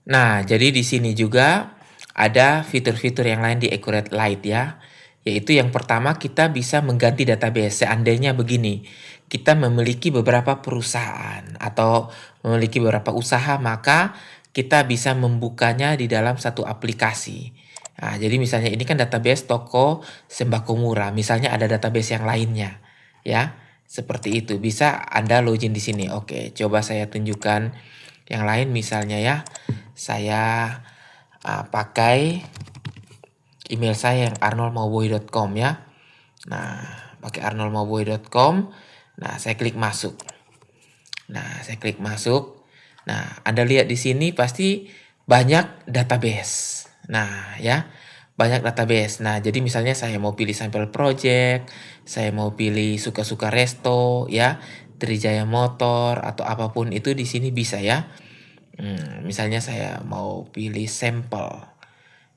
Nah, jadi di sini juga ada fitur-fitur yang lain di Accurate Light ya. Yaitu yang pertama kita bisa mengganti database. Seandainya begini, kita memiliki beberapa perusahaan atau memiliki beberapa usaha, maka kita bisa membukanya di dalam satu aplikasi. Nah, jadi misalnya ini kan database toko sembako murah. Misalnya ada database yang lainnya, ya. Seperti itu. Bisa Anda login di sini. Oke, coba saya tunjukkan yang lain misalnya ya. Saya pakai email saya yang arnoldmauboy.com ya. Nah, pakai arnoldmauboy.com. Nah, saya klik masuk. Nah, Anda lihat di sini pasti banyak database. Nah, ya, banyak database. Nah, jadi misalnya saya mau pilih sampel project, saya mau pilih suka-suka resto, ya, Trijaya Motor atau apapun itu di sini bisa ya. Misalnya saya mau pilih sampel.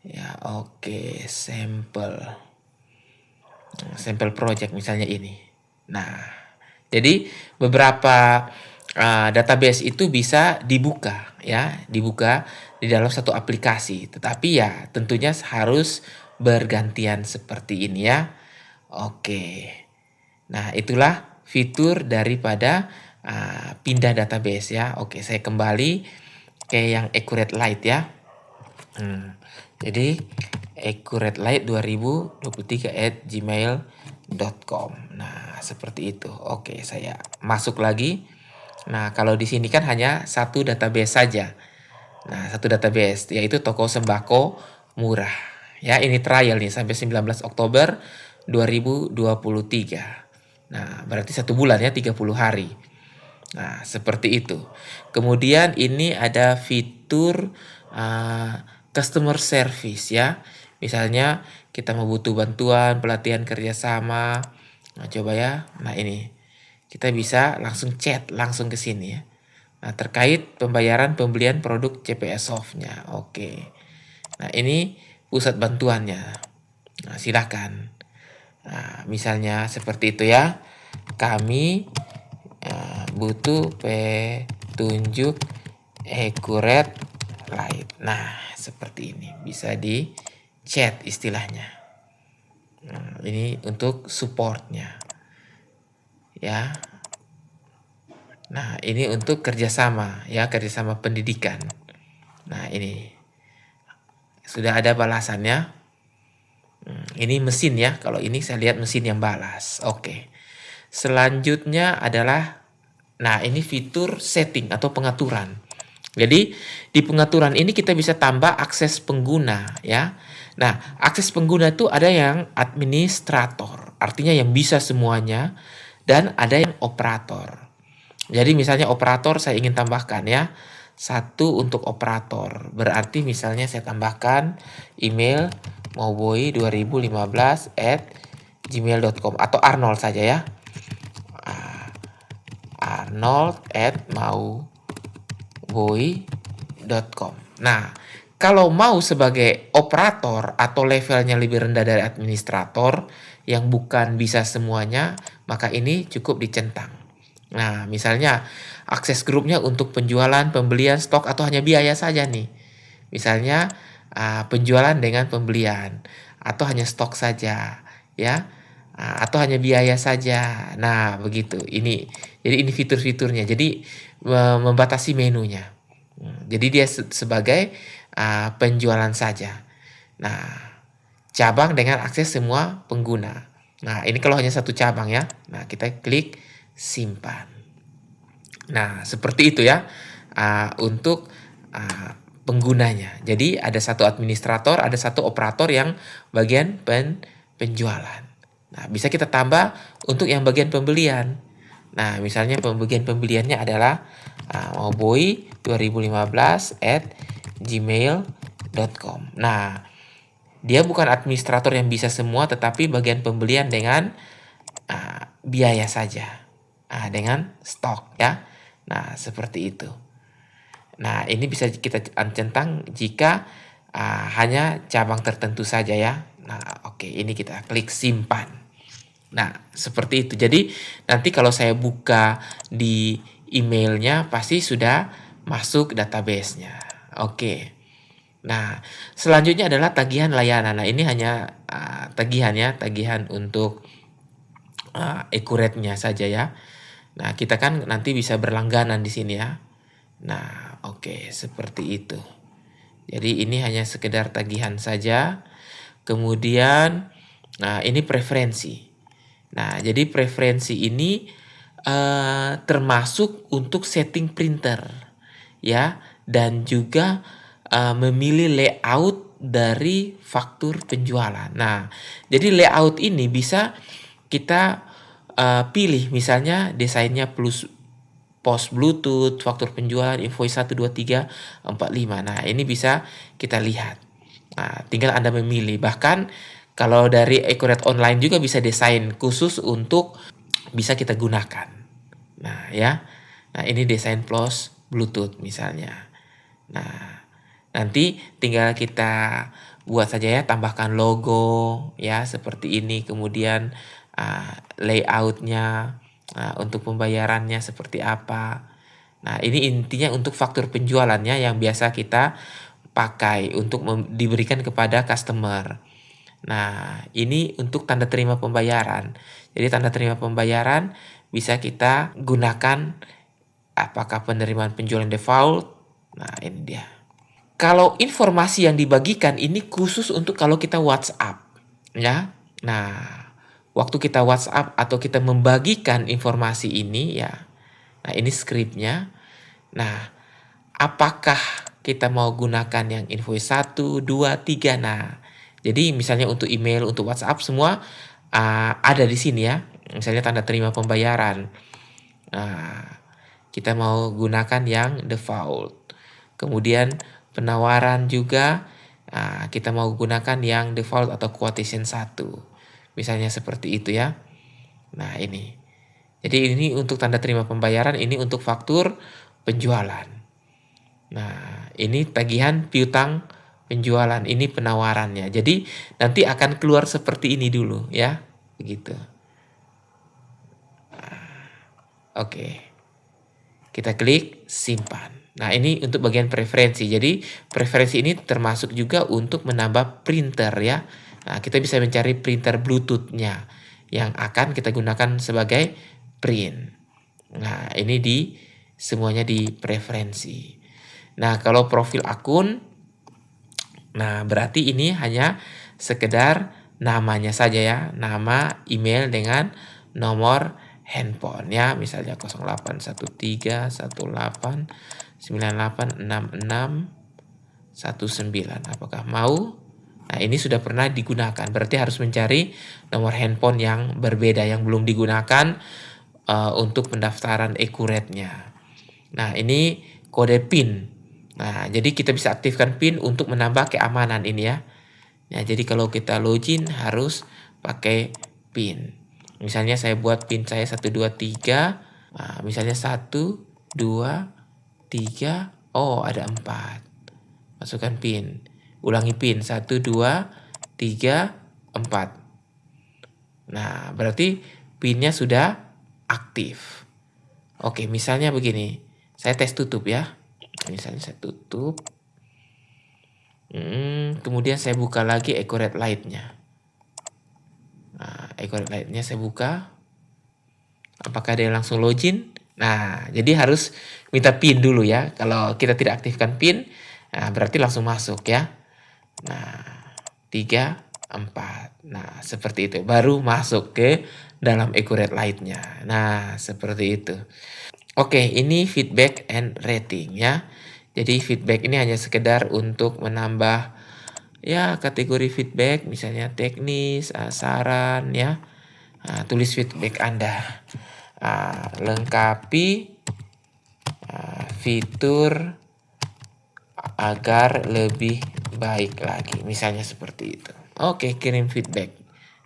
Ya, oke, sampel project misalnya ini. Nah, jadi beberapa database itu bisa dibuka ya, dibuka di dalam satu aplikasi. Tetapi ya tentunya harus bergantian seperti ini ya. Oke. Nah, itulah fitur daripada pindah database ya. Oke, saya kembali ke yang Accurate Light ya. Jadi accuratelight 2023@gmail.com. Nah, seperti itu. Oke, saya masuk lagi. Nah, kalau di sini kan hanya satu database saja. Nah, satu database yaitu toko sembako murah. Ya, ini trial nih sampai 19 Oktober 2023. Nah, berarti 1 bulan ya, 30 hari. Nah, seperti itu. Kemudian ini ada fitur customer service ya. Misalnya kita mau butuh bantuan, pelatihan kerjasama. Nah, coba ya. Nah, ini kita bisa langsung chat langsung ke sini ya. Nah, terkait pembayaran pembelian produk CPS Soft-nya. Oke. Nah, ini pusat bantuannya. Nah, silakan. Nah, misalnya seperti itu ya. Kami butuh petunjuk Accurate Light. Nah, seperti ini. Bisa di chat istilahnya. Nah, ini untuk supportnya. Ya. Nah, ini untuk kerjasama ya, kerjasama pendidikan. Nah, ini sudah ada balasannya. Ini mesin ya. Kalau ini saya lihat mesin yang balas. Oke. Selanjutnya adalah, nah ini fitur setting atau pengaturan. Jadi di pengaturan ini kita bisa tambah akses pengguna ya. Nah, akses pengguna itu ada yang administrator, artinya yang bisa semuanya, dan ada yang operator. Jadi misalnya operator saya ingin tambahkan ya. Satu untuk operator. Berarti misalnya saya tambahkan email mauboy2015@gmail.com atau Arnold saja ya. arnold@mauboy.com. Nah, kalau mau sebagai operator atau levelnya lebih rendah dari administrator yang bukan bisa semuanya, maka ini cukup dicentang. Nah, misalnya akses grupnya untuk penjualan, pembelian, stok atau hanya biaya saja nih. Misalnya penjualan dengan pembelian atau hanya stok saja, ya. Atau hanya biaya saja. Nah, begitu. Jadi ini fitur-fiturnya. Jadi membatasi menunya. Jadi dia sebagai penjualan saja. Nah, cabang dengan akses semua pengguna. Nah, ini kalau hanya satu cabang ya. Nah, kita klik simpan. Nah, seperti itu ya untuk penggunanya. Jadi ada satu administrator, ada satu operator yang bagian penjualan. Nah, bisa kita tambah untuk yang bagian pembelian. Nah, misalnya bagian pembeliannya adalah mauboy2015@gmail.com. Nah, dia bukan administrator yang bisa semua, tetapi bagian pembelian dengan biaya saja. Dengan stok ya. Nah, seperti itu. Nah, ini bisa kita centang jika hanya cabang tertentu saja ya. Nah, oke, ini kita klik simpan. Nah, seperti itu. Jadi, nanti kalau saya buka di emailnya, pasti sudah masuk database-nya. Oke. Nah, selanjutnya adalah tagihan layanan. Nah, ini hanya tagihan ya, tagihan untuk Accurate-nya saja ya. Nah, kita kan nanti bisa berlangganan di sini ya. Nah, oke, seperti itu. Jadi ini hanya sekedar tagihan saja. Kemudian, nah ini preferensi. Nah, jadi preferensi ini termasuk untuk setting printer ya, dan juga memilih layout dari faktur penjualan. Nah, jadi layout ini bisa kita pilih, misalnya desainnya plus post Bluetooth, faktur penjualan, invoice 1, 2, 3, 4, 5. Nah, ini bisa kita lihat. Nah, tinggal Anda memilih. Bahkan kalau dari Accurate Online juga bisa desain khusus untuk bisa kita gunakan. Nah, ya. Nah, ini desain plus Bluetooth misalnya. Nah, nanti tinggal kita buat saja ya, tambahkan logo ya seperti ini, kemudian layoutnya, untuk pembayarannya seperti apa. Nah, ini intinya untuk faktur penjualannya yang biasa kita pakai untuk diberikan kepada customer. Nah, ini untuk tanda terima pembayaran. Jadi tanda terima pembayaran bisa kita gunakan apakah penerimaan penjualan default. Nah, ini dia. Kalau informasi yang dibagikan ini khusus untuk kalau kita WhatsApp, ya. Nah, waktu kita WhatsApp atau kita membagikan informasi ini ya. Nah, ini skripnya. Nah, apakah kita mau gunakan yang invoice 1, 2, 3. Nah, jadi misalnya untuk email, untuk WhatsApp semua ada di sini ya. Misalnya tanda terima pembayaran. Nah, kita mau gunakan yang default. Kemudian penawaran juga kita mau gunakan yang default atau quotation 1. Misalnya seperti itu ya. Nah, ini. Jadi ini untuk tanda terima pembayaran, ini untuk faktur penjualan. Nah, ini tagihan piutang penjualan, ini penawarannya. Jadi nanti akan keluar seperti ini dulu ya. Begitu. Oke. Kita klik simpan. Nah, ini untuk bagian preferensi. Jadi, preferensi ini termasuk juga untuk menambah printer ya. Nah, kita bisa mencari printer Bluetooth-nya yang akan kita gunakan sebagai print. Nah, ini semuanya di preferensi. Nah, kalau profil akun, nah berarti ini hanya sekedar namanya saja ya. Nama, email dengan nomor handphone ya, misalnya 081318986619. Apakah mau? Nah, ini sudah pernah digunakan, berarti harus mencari nomor handphone yang berbeda yang belum digunakan untuk pendaftaran Accurate-nya. Nah, ini kode PIN. Nah, jadi kita bisa aktifkan PIN untuk menambah keamanan ini ya. Nah, jadi kalau kita login harus pakai PIN. Misalnya saya buat PIN saya 123, nah, misalnya 1, 2, 3, oh ada 4. Masukkan PIN. Ulangi PIN 1, 2, 3, 4. Nah, berarti PIN-nya sudah aktif. Oke, misalnya begini. Saya tes tutup ya. Misalnya saya tutup. Kemudian saya buka lagi Accurate Lite-nya. Nah, Accurate Lite-nya saya buka. Apakah dia langsung login? Nah, jadi harus minta PIN dulu ya. Kalau kita tidak aktifkan PIN, nah berarti langsung masuk ya. Nah, 3, 4. Nah, seperti itu. Baru masuk ke dalam Accurate Lite-nya. Nah, seperti itu. Oke, ini feedback and rating ya. Jadi feedback ini hanya sekedar untuk menambah ya kategori feedback, misalnya teknis, saran ya. Tulis feedback Anda. Lengkapi fitur agar lebih baik lagi, misalnya seperti itu. Oke, kirim feedback.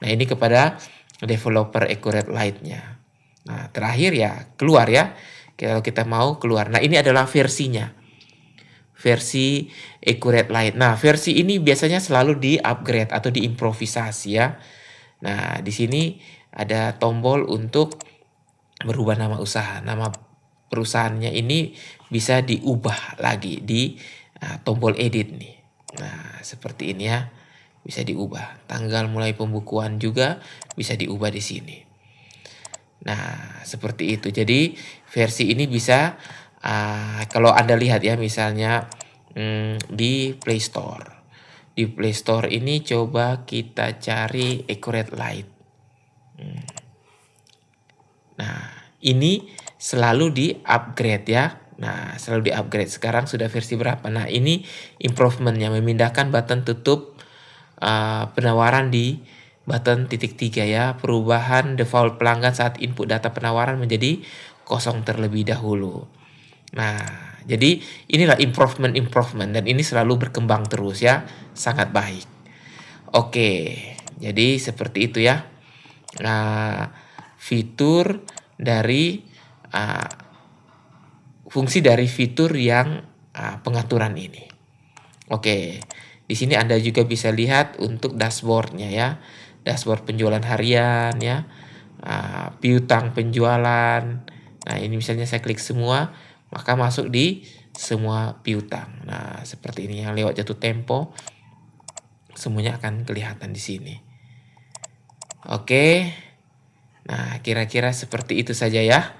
Nah, ini kepada developer Accurate Lite-nya. Nah, terakhir ya keluar ya. Kalau kita mau keluar. Nah, ini adalah versinya. Versi Accurate Lite. Nah, versi ini biasanya selalu di-upgrade atau diimprovisasi ya. Nah, di sini ada tombol untuk berubah nama usaha. Nama perusahaannya ini bisa diubah lagi di Nah, tombol edit nih. Nah, seperti ini ya. Bisa diubah. Tanggal mulai pembukuan juga bisa diubah di sini. Nah, seperti itu. Jadi versi ini bisa kalau Anda lihat ya, misalnya di Play Store. Di Play Store ini coba kita cari Accurate Light. Nah, ini selalu di-upgrade ya. Nah, selalu di-upgrade. Sekarang sudah versi berapa? Nah, ini improvement-nya, memindahkan button tutup penawaran di button titik 3 ya. Perubahan default pelanggan saat input data penawaran menjadi kosong terlebih dahulu. Nah, jadi inilah improvement dan ini selalu berkembang terus ya. Sangat baik. Oke, jadi seperti itu ya. Nah, fitur dari fungsi dari fitur yang pengaturan ini. Oke, di sini Anda juga bisa lihat untuk dashboardnya ya, dashboard penjualan harian ya, piutang penjualan. Nah, ini misalnya saya klik semua, maka masuk di semua piutang. Nah, seperti ini yang lewat jatuh tempo, semuanya akan kelihatan di sini. Oke, nah kira-kira seperti itu saja ya.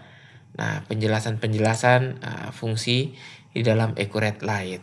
Nah, penjelasan-penjelasan fungsi di dalam Accurate Light.